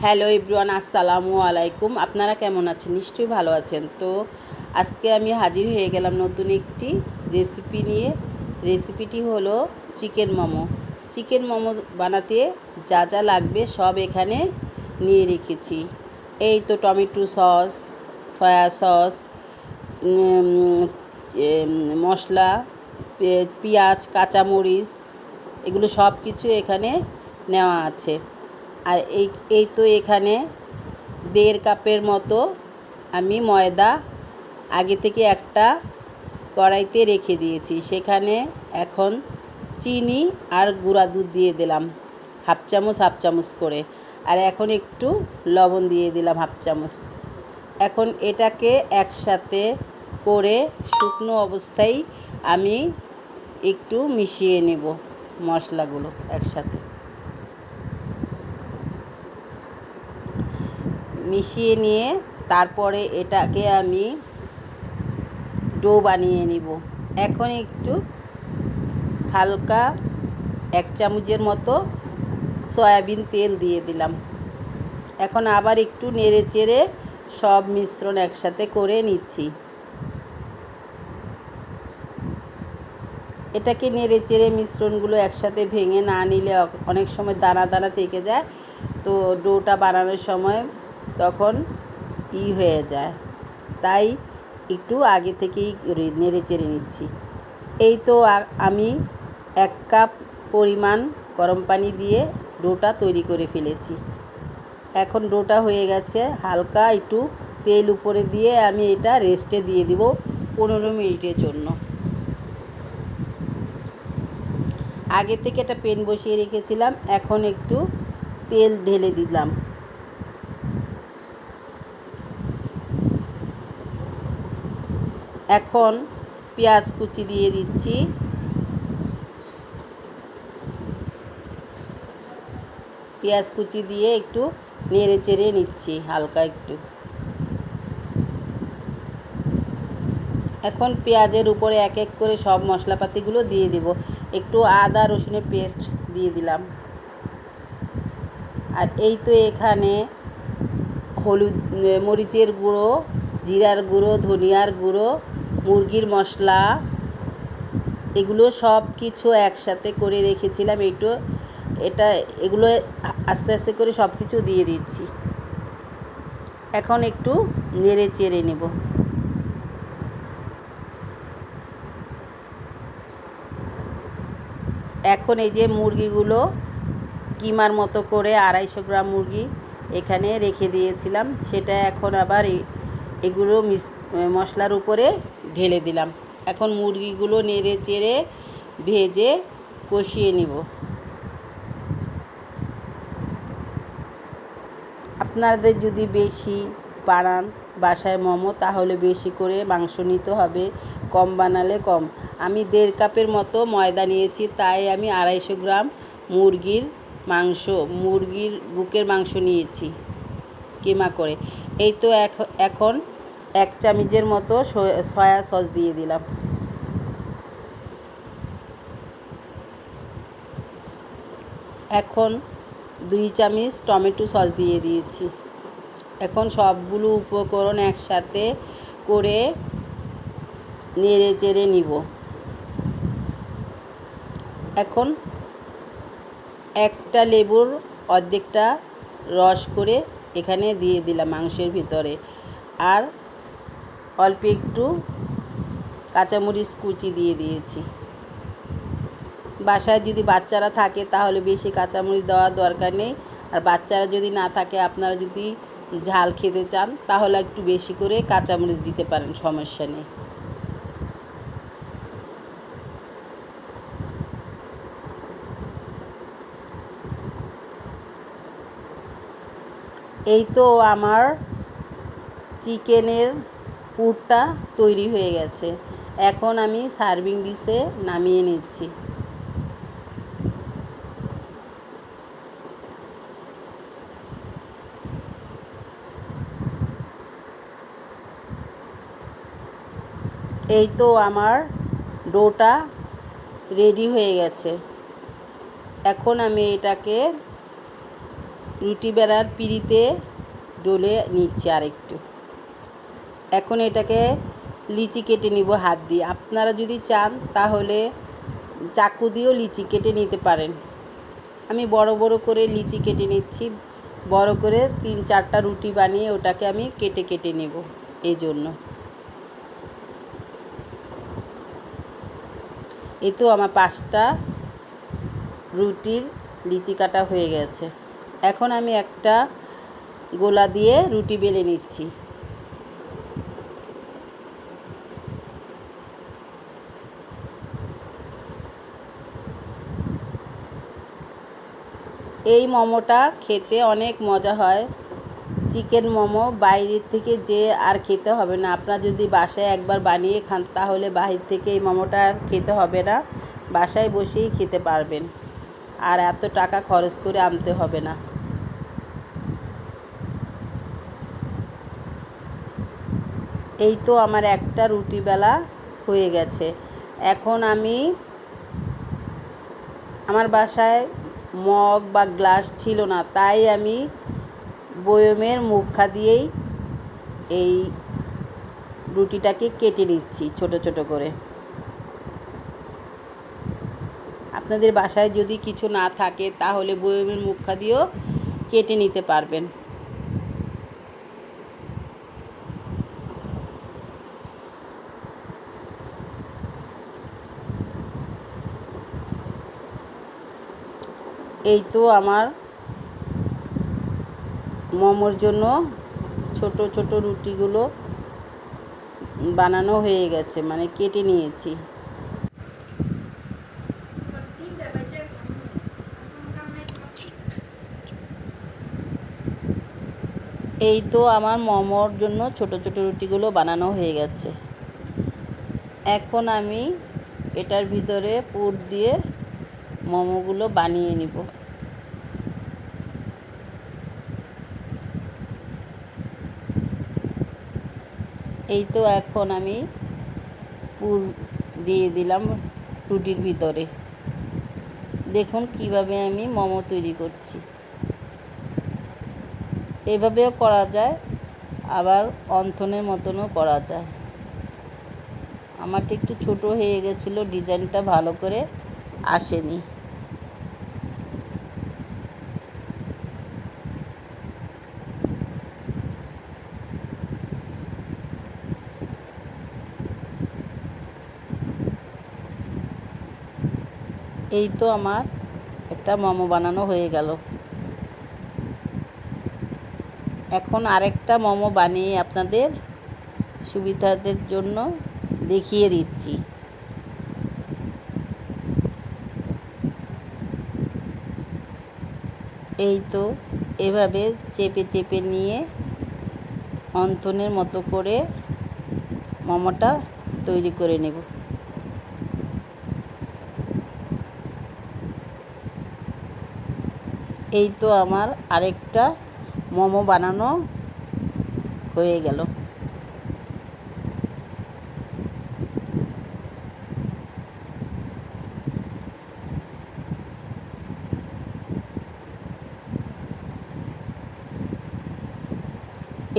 Hello everyone, আসসালামু আলাইকুম। আপনারা কেমন আছেন? নিশ্চয়ই ভালো আছেন। তো আজকে আমি হাজির হয়ে গেলাম নতুন একটি রেসিপি নিয়ে। রেসিপিটি হলো চিকেন মোমো। চিকেন মোমো বানাতে যা যা লাগবে সব এখানে নিয়ে রেখেছি। এই তো টমেটো সস, সয়া সস, মশলা, পেঁয়াজ, কাঁচামরিচ, এগুলো সব কিছু এখানে নেওয়া আছে। আর এই তো এখানে 1.5 কাপের মতো আমি ময়দা আগে থেকে একটা কড়াইতে রেখে দিয়েছি। সেখানে এখন চিনি আর গুঁড়া দুধ দিয়ে দিলাম হাফ চামচ করে। আর এখন একটু লবণ দিয়ে দিলাম হাফ চামচ। এখন এটাকে একসাথে করে শুকনো অবস্থায় আমি একটু মিশিয়ে নেব মশলাগুলো একসাথে। মিশিয়ে নিয়ে তারপরে এটাকে আমি ডো বানিয়ে নিব। এখন একটু হালকা 1 চামচের মতো সয়াবিন তেল দিয়ে দিলাম। এখন আবার একটু নেড়ে চেড়ে সব মিশ্রণ একসাথে করে নিচ্ছি। এটাকে নেড়ে চেড়ে মিশ্রণগুলো একসাথে ভেঙে না নিলে অনেক সময় দানা দানা থেকে যায়, তো ডোটা বানানোর সময় তখন হয়ে যায়। তাই একটু আগে থেকেই নেড়ে চেড়ে নিচ্ছি। এই তো আমি 1 কাপ পরিমাণ গরম পানি দিয়ে ডোটা তৈরি করে ফেলেছি। এখন ডোটা হয়ে গেছে। হালকা একটু তেল উপরে দিয়ে আমি এটা রেস্টে দিয়ে দিব 15 মিনিটের জন্য। আগে থেকে একটা প্যান বসিয়ে রেখেছিলাম। এখন একটু তেল ঢেলে দিলাম। এখন পেঁয়াজ কুচি দিয়ে দিচ্ছি। পেঁয়াজ কুচি দিয়ে একটু নেড়ে চেড়ে নিচ্ছি হালকা একটু। এখন পেঁয়াজের উপরে এক এক করে সব মশলাপাতিগুলো দিয়ে দেব। একটু আদা রসুনের পেস্ট দিয়ে দিলাম। আর এই তো এখানে হলুদ, মরিচের গুঁড়ো, জিরার গুঁড়ো, ধনিয়ার গুঁড়ো, মুরগির মশলা, এগুলো সব কিছু একসাথে করে রেখেছিলাম। এগুলো আস্তে আস্তে করে সব কিছু দিয়ে দিচ্ছি। এখন একটু নেড়ে চেড়ে নেব। এখন এই যে মুরগিগুলো কিমার মতো করে 250 গ্রাম মুরগি এখানে রেখে দিয়েছিলাম, সেটা এখন আবার এগুলো মশলার উপরে ঢেলে দিলাম। এখন মুরগিগুলো নেড়ে চেড়ে ভেজে কষিয়ে নিব। আপনাদের যদি বেশি বানান বাসায় মোমো, তাহলে বেশি করে মাংস নিতে হবে, কম বানালে কম। আমি 1.5 কাপের মতো ময়দা নিয়েছি, তাই আমি 250 গ্রাম মুরগির বুকের মাংস নিয়েছি কিমা করে। এই তো এখন 1 চামচের মতো সয়া সস দিয়ে দিলাম। এখন 2 চামচ টমেটো সস দিয়ে দিয়েছি। এখন সবগুলো উপকরণ একসাথে করে নেড়ে চেড়ে নিব। এখন একটা লেবুর অর্ধেকটা রস করে এখানে দিয়ে দিলাম মাংসের ভিতরে। আর অল্প একটু কাঁচামরিচ কুচি দিয়ে দিয়েছি। বাসায় যদি বাচ্চারা থাকে তাহলে বেশি কাঁচামরিচ দেওয়ার দরকার নেই। আর বাচ্চারা যদি না থাকে, আপনারা যদি ঝাল খেতে চান তাহলে একটু বেশি করে কাঁচামরিচ দিতে পারেন, সমস্যা নেই। এই তো আমার চিকেনের পুরটা তৈরি হয়ে গেছে। এখন আমি সার্ভিং ডিশে নামিয়ে নিচ্ছি। এই তো আমার ডোটা রেডি হয়ে গেছে। এখন আমি এটাকে রুটি বেলার পিঁড়িতে ডলে নিচ্ছি আরেকটু। এখন এটাকে লিচি কেটে নিব হাত দিয়ে। আপনারা যদি চান তাহলে চাকু দিয়েও লিচি কেটে নিতে পারেন। আমি বড় বড় করে লিচি কেটে নিচ্ছি, বড় করে 3-4টা রুটি বানিয়ে ওটাকে আমি কেটে কেটে নেব। এই জন্য এই তো আমার 5টা রুটির লিচি কাটা হয়ে গেছে। এখন আমি একটা গোলা দিয়ে রুটি বেলে নিচ্ছি। এই মোমোটা খেতে অনেক মজা হয়। চিকেন মোমো বাইরের থেকে যে আর খেতে হবে না। আপনারা যদি বাসায় একবার বানিয়ে খান তাহলে বাহির থেকে এই মোমোটা আর খেতে হবে না, বাসায় বসেই খেতে পারবেন, আর এত টাকা খরচ করে আনতে হবে না। এই তো আমার একটা রুটি বেলা হয়ে গেছে। এখন আমি আমার বাসায় মগ বা গ্লাস ছিল না, তাই আমি বয়মের মুখা দিয়েই এই রুটিটাকে কেটে নিচ্ছি ছোট ছোট করে। আপনাদের বাসায় যদি কিছু না থাকে তাহলে বয়মের মুখা দিয়েও কেটে নিতে পারবেন। এই তো আমার মোমোর জন্য ছোট ছোট রুটিগুলো বানানো হয়ে গেছে, মানে কেটে নিয়েছি। এই তো আমার মোমোর জন্য ছোট ছোট রুটিগুলো বানানো হয়ে গেছে। এখন আমি এটার ভিতরে পুর দিয়ে মোমোগুলো বানিয়ে নিব। এই তো এখন আমি পুর দিয়ে দিলাম রুটির ভিতরে। দেখুন কিভাবে আমি মোমো তৈরি করছি। এভাবেও করা যায়, আবার অন্থনের মতনও করা যায়। আমারটা একটু ছোট হয়ে গেছিলো, ডিজাইনটা ভালো করে আসেনি। এই তো আমার একটা মোমো বানানো হয়ে গেল। এখন আরেকটা মোমো বানিয়ে আপনাদের সুবিধাদের জন্য দেখিয়ে দিচ্ছি। এই তো এভাবে চেপে চেপে নিয়ে অন্থনের মতো করে মোমোটা তৈরি করে নেব। এই তো আমার আরেকটা মোমো বানানো হয়ে গেল।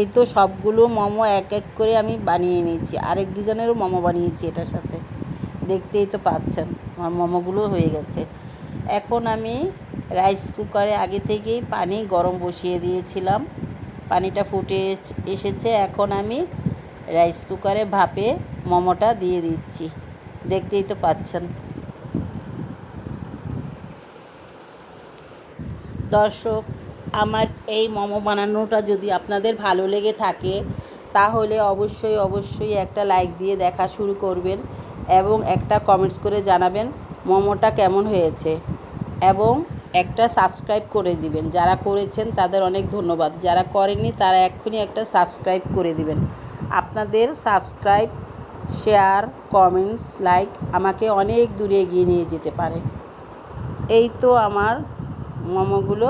এই তো সবগুলো মোমো এক এক করে আমি বানিয়ে নিয়েছি। আরেক ডিজাইনেরও মোমো বানিয়েছি এটার সাথে, দেখতেই তো পাচ্ছেন আমার মোমোগুলো হয়ে গেছে। এখন আমি রাইস কুকারে আগে থেকেই পানি গরম বসিয়ে দিয়েছিলাম, পানিটা ফুটে এসেছে। এখন আমি রাইস কুকারে ভাপে মোমোটা দিয়ে দিচ্ছি, দেখতেই তো পাচ্ছেন। দর্শক, আমার এই মোমো বানানোটা যদি আপনাদের ভালো লেগে থাকে তাহলে অবশ্যই অবশ্যই একটা লাইক দিয়ে দেখা শুরু করবেন এবং একটা কমেন্টস করে জানাবেন মোমোটা কেমন হয়েছে, এবং একটা সাবস্ক্রাইব করে দিবেন। যারা করেছেন তাদের অনেক ধন্যবাদ, যারা করেননি তারা এক্ষুনি একটা সাবস্ক্রাইব করে দিবেন। আপনাদের সাবস্ক্রাইব, শেয়ার, কমেন্টস, লাইক আমাকে অনেক দূরে এগিয়ে নিয়ে যেতে পারে। এই তো আমার মোমোগুলো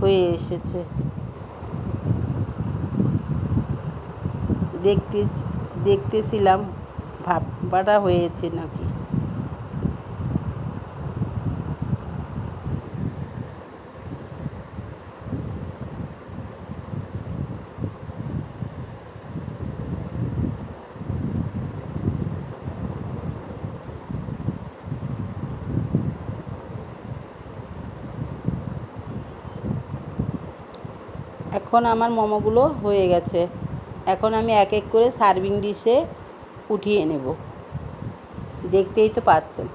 হয়ে এসেছে, দেখতেছিলাম ভাপাটা হয়েছে নাকি। এখন আমার মোমোগুলো হয়ে গেছে। এখন আমি এক এক করে সার্ভিং ডিশে উঠিয়ে নেব। দেখতেই তো পাচ্ছেন।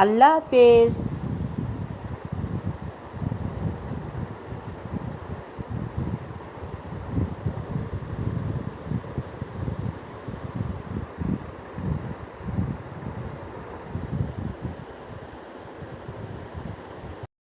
আল্লাহ হাফেজ।